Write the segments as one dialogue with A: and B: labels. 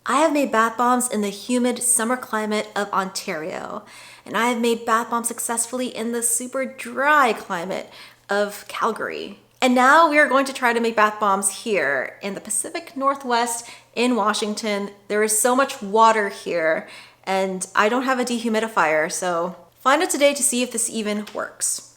A: I have made bath bombs in the humid summer climate of Ontario, and I have made bath bombs successfully in the super dry climate of Calgary. And now we are going to try to make bath bombs here in the Pacific Northwest in Washington. There is so much water here, and I don't have a dehumidifier, so find out today to see if this even works.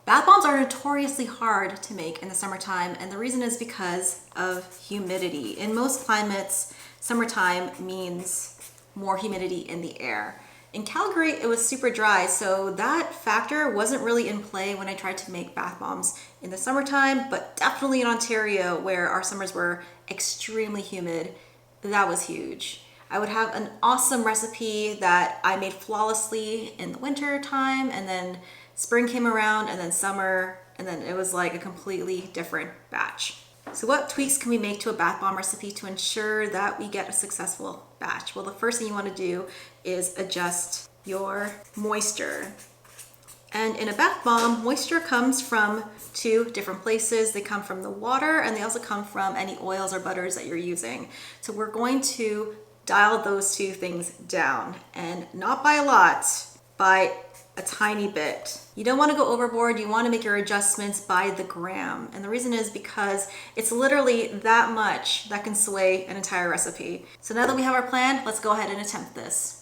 A: Bath bombs are notoriously hard to make in the summertime, and the reason is because of humidity. In most climates, summertime means more humidity in the air. In Calgary, it was super dry, so that factor wasn't really in play when I tried to make bath bombs in the summertime, but definitely in Ontario, where our summers were extremely humid, that was huge. I would have an awesome recipe that I made flawlessly in the winter time, and then spring came around, and then summer, and then it was like a completely different batch. So what tweaks can we make to a bath bomb recipe to ensure that we get a successful batch? Well, the first thing you want to do is adjust your moisture. And in a bath bomb, moisture comes from two different places. They come from the water, and they also come from any oils or butters that you're using. So we're going to dial those two things down, and not by a lot, by a tiny bit. You don't want to go overboard. You want to make your adjustments by the gram. And the reason is because it's literally that much that can sway an entire recipe. So now that we have our plan, let's go ahead and attempt this.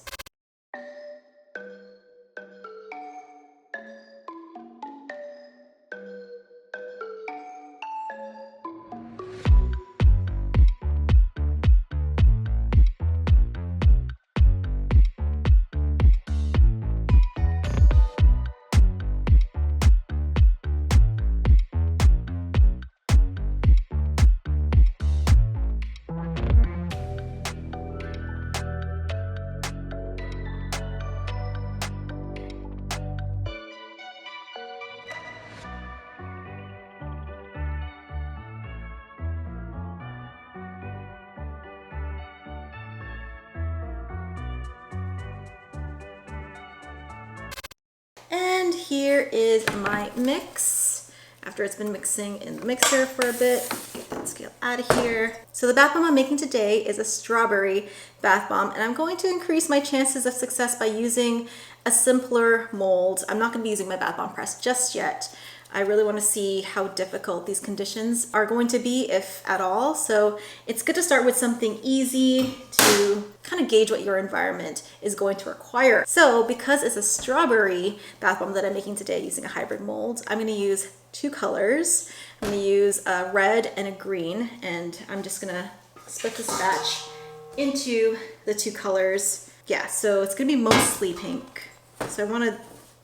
A: And here is my mix. After it's been mixing in the mixer for a bit, get that scale out of here. So the bath bomb I'm making today is a strawberry bath bomb, and I'm going to increase my chances of success by using a simpler mold. I'm not going to be using my bath bomb press just yet. I really want to see how difficult these conditions are going to be, if at all. So it's good to start with something easy to kind of gauge what your environment is going to require. So because it's a strawberry bath bomb that I'm making today using a hybrid mold, I'm going to use two colors. I'm going to use a red and a green, and I'm just going to split this batch into the two colors. Yeah, so it's going to be mostly pink. So I want to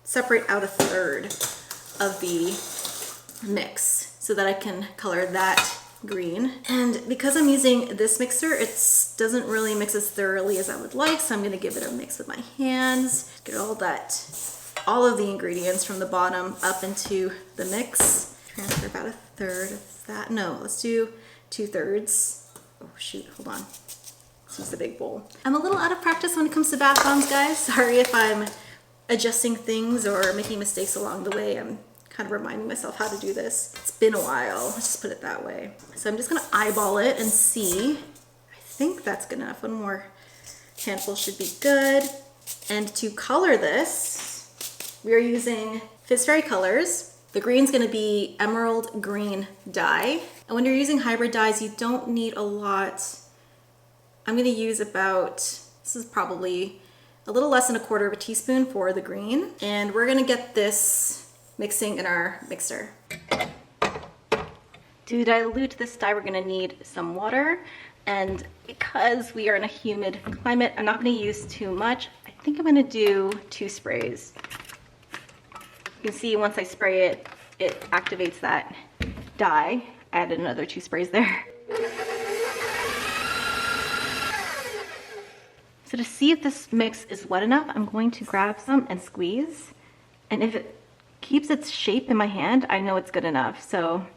A: separate out a third of the mix so that I can color that green. And because I'm using this mixer, it doesn't really mix as thoroughly as I would like, so I'm going to give it a mix with my hands, get all of the ingredients from the bottom up into the mix. Transfer about a third of that. No, let's do 2/3. Oh shoot, hold on. Let's use the big bowl. I'm a little out of practice when it comes to bath bombs, guys. Sorry if I'm adjusting things or making mistakes along the way. I'm kind of reminding myself how to do this. It's been a while, let's just put it that way. So I'm just gonna eyeball it and see. I think that's good enough. One more handful should be good. And to color this, we are using Fizz Fairy colors. The green's gonna be emerald green dye. And when you're using hybrid dyes, you don't need a lot. I'm gonna use about, this is probably a little less than 1/4 teaspoon for the green. And we're gonna get this mixing in our mixer. To dilute this dye, we're gonna need some water. And because we are in a humid climate, I'm not gonna use too much. I think I'm gonna do 2 sprays. You can see once I spray it, it activates that dye. I added another 2 sprays there. So to see if this mix is wet enough, I'm going to grab some and squeeze. And if it keeps its shape in my hand, I know it's good enough. So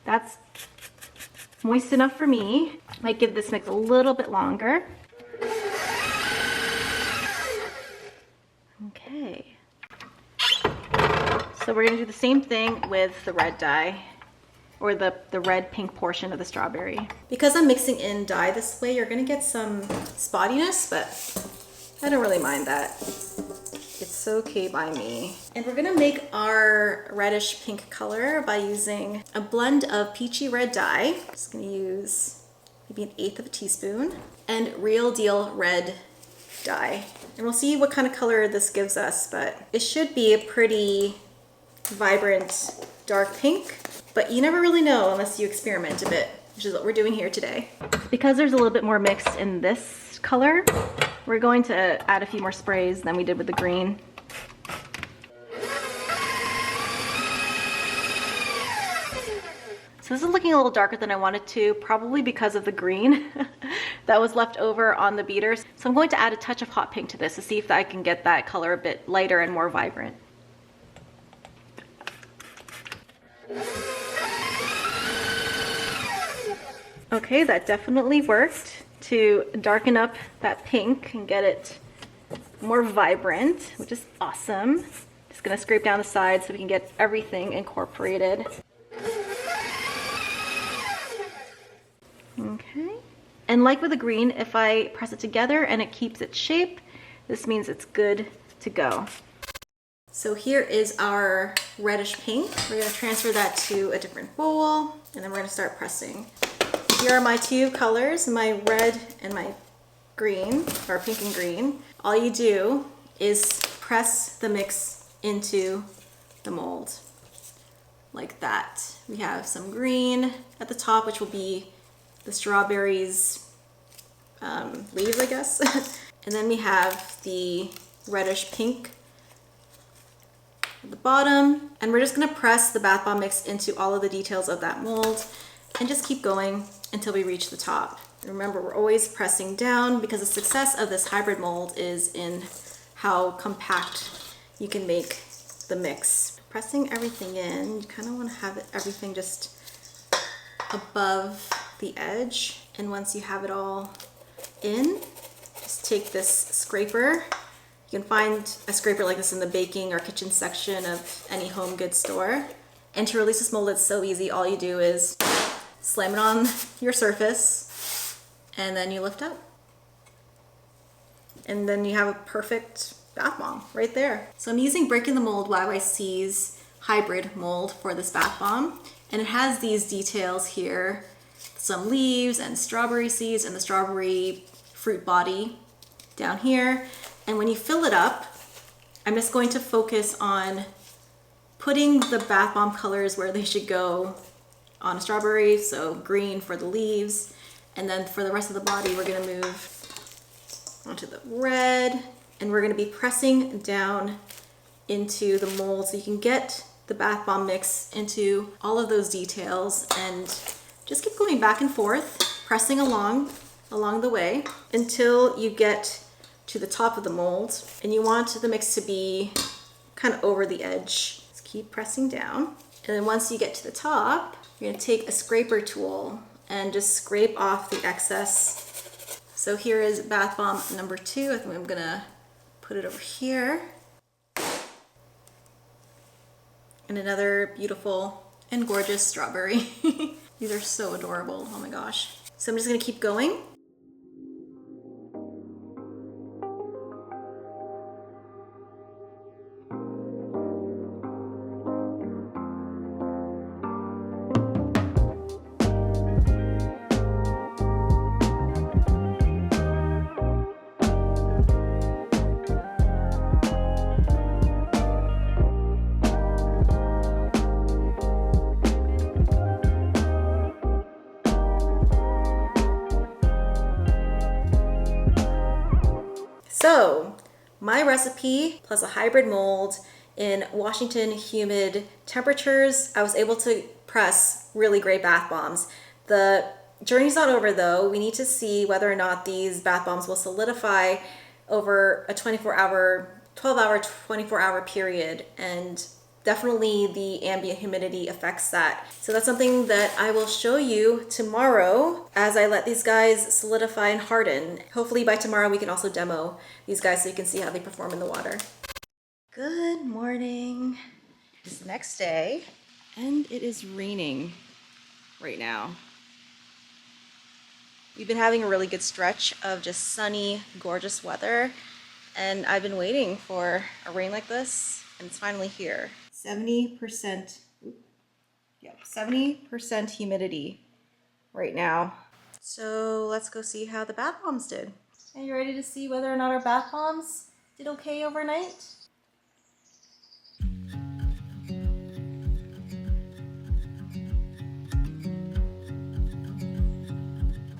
A: that's moist enough for me. Might give this mix a little bit longer. Okay. So we're gonna do the same thing with the red dye. or the red pink portion of the strawberry. Because I'm mixing in dye this way, you're gonna get some spottiness, but I don't really mind that. It's okay by me. And we're gonna make our reddish pink color by using a blend of peachy red dye. Just gonna use maybe 1/8 of a teaspoon, and Real Deal red dye. And we'll see what kind of color this gives us, but it should be a pretty vibrant dark pink, but you never really know unless you experiment a bit, which is what we're doing here today. Because there's a little bit more mixed in this color, we're going to add a few more sprays than we did with the green. So this is looking a little darker than I wanted to, probably because of the green that was left over on the beaters. So I'm going to add a touch of hot pink to this to see if I can get that color a bit lighter and more vibrant. Okay, that definitely worked to darken up that pink and get it more vibrant, which is awesome. Just gonna scrape down the sides so we can get everything incorporated. Okay, and like with the green, if I press it together and it keeps its shape, this means it's good to go. So here is our reddish pink. We're gonna transfer that to a different bowl, and then we're gonna start pressing. Here are my two colors, my red and my green, or pink and green. All you do is press the mix into the mold, like that. We have some green at the top, which will be the strawberries leaves, I guess. And then we have the reddish pink at the bottom. And we're just gonna press the bath bomb mix into all of the details of that mold and just keep going until we reach the top. Remember, we're always pressing down because the success of this hybrid mold is in how compact you can make the mix. Pressing everything in, you kind of want to have everything just above the edge. And once you have it all in, just take this scraper. You can find a scraper like this in the baking or kitchen section of any home goods store. And to release this mold, it's so easy. All you do is slam it on your surface and then you lift up. And then you have a perfect bath bomb right there. So I'm using Breaking the Mold YYC's hybrid mold for this bath bomb. And it has these details here, some leaves and strawberry seeds and the strawberry fruit body down here. And when you fill it up, I'm just going to focus on putting the bath bomb colors where they should go on a strawberry, so green for the leaves. And then for the rest of the body, we're gonna move onto the red, and we're gonna be pressing down into the mold so you can get the bath bomb mix into all of those details, and just keep going back and forth, pressing along the way until you get to the top of the mold. And you want the mix to be kind of over the edge. Just keep pressing down. And then once you get to the top, you're gonna take a scraper tool and just scrape off the excess. So here is bath bomb number 2. I think I'm gonna put it over here. And another beautiful and gorgeous strawberry. These are so adorable, oh my gosh. So I'm just gonna keep going. So my recipe plus a hybrid mold in Washington humid temperatures, I was able to press really great bath bombs. The journey's not over though. We need to see whether or not these bath bombs will solidify over a 12-hour, 24-hour period, and definitely the ambient humidity affects that. So that's something that I will show you tomorrow as I let these guys solidify and harden. Hopefully by tomorrow we can also demo these guys so you can see how they perform in the water. Good morning. It's the next day and it is raining right now. We've been having a really good stretch of just sunny, gorgeous weather, and I've been waiting for a rain like this, and it's finally here. 70%, yep, 70% humidity right now. So let's go see how the bath bombs did. Are you ready to see whether or not our bath bombs did okay overnight?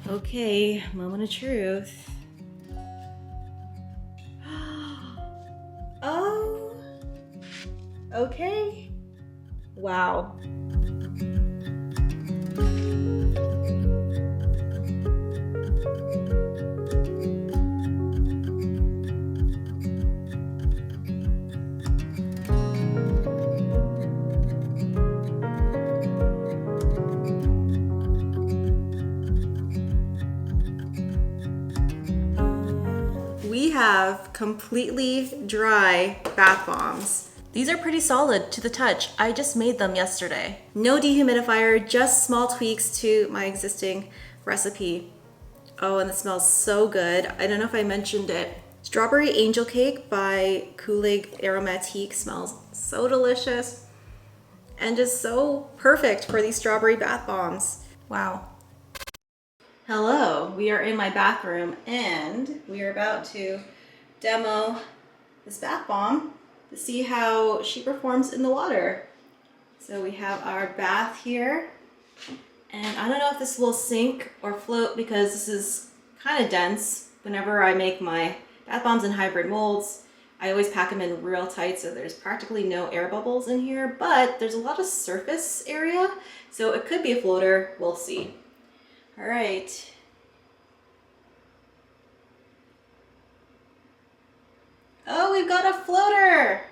A: Okay, moment of truth. Oh, okay. Wow. We have completely dry bath bombs. These are pretty solid to the touch. I just made them yesterday. No dehumidifier, just small tweaks to my existing recipe. Oh, and it smells so good. I don't know if I mentioned it. Strawberry Angel Cake by Kulig Aromatique smells so delicious and just so perfect for these strawberry bath bombs. Wow. Hello, we are in my bathroom and we are about to demo this bath bomb to see how she performs in the water. So we have our bath here, and I don't know if this will sink or float because this is kind of dense. Whenever I make my bath bombs in hybrid molds, I always pack them in real tight so there's practically no air bubbles in here, but there's a lot of surface area, so it could be a floater. We'll see. All right. Oh, we've got a floater.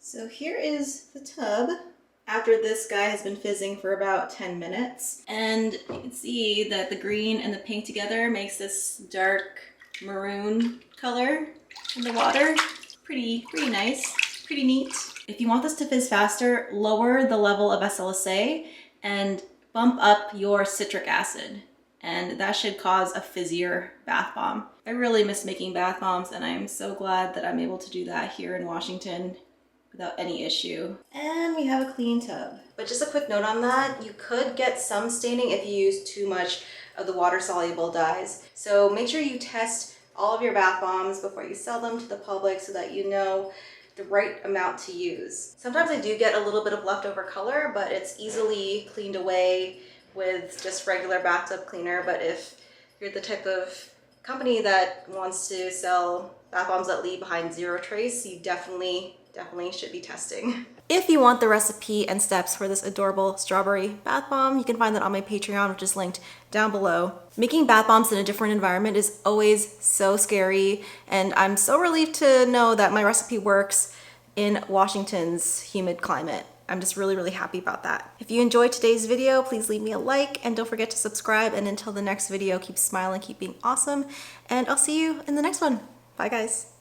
A: So here is the tub after this guy has been fizzing for about 10 minutes. And you can see that the green and the pink together makes this dark maroon color in the water. Pretty nice, pretty neat. If you want this to fizz faster, lower the level of SLSA and bump up your citric acid. And that should cause a fizzier bath bomb. I really miss making bath bombs, and I'm so glad that I'm able to do that here in Washington without any issue. And we have a clean tub. But just a quick note on that, you could get some staining if you use too much of the water-soluble dyes. So make sure you test all of your bath bombs before you sell them to the public so that you know the right amount to use. Sometimes I do get a little bit of leftover color, but it's easily cleaned away with just regular bathtub cleaner. But if you're the type of company that wants to sell bath bombs that leave behind zero trace, you definitely should be testing. If you want the recipe and steps for this adorable strawberry bath bomb, you can find that on my Patreon, which is linked down below. Making bath bombs in a different environment is always so scary, and I'm so relieved to know that my recipe works in Washington's humid climate. I'm just really, really happy about that. If you enjoyed today's video, please leave me a like and don't forget to subscribe. And until the next video, keep smiling, keep being awesome. And I'll see you in the next one. Bye guys.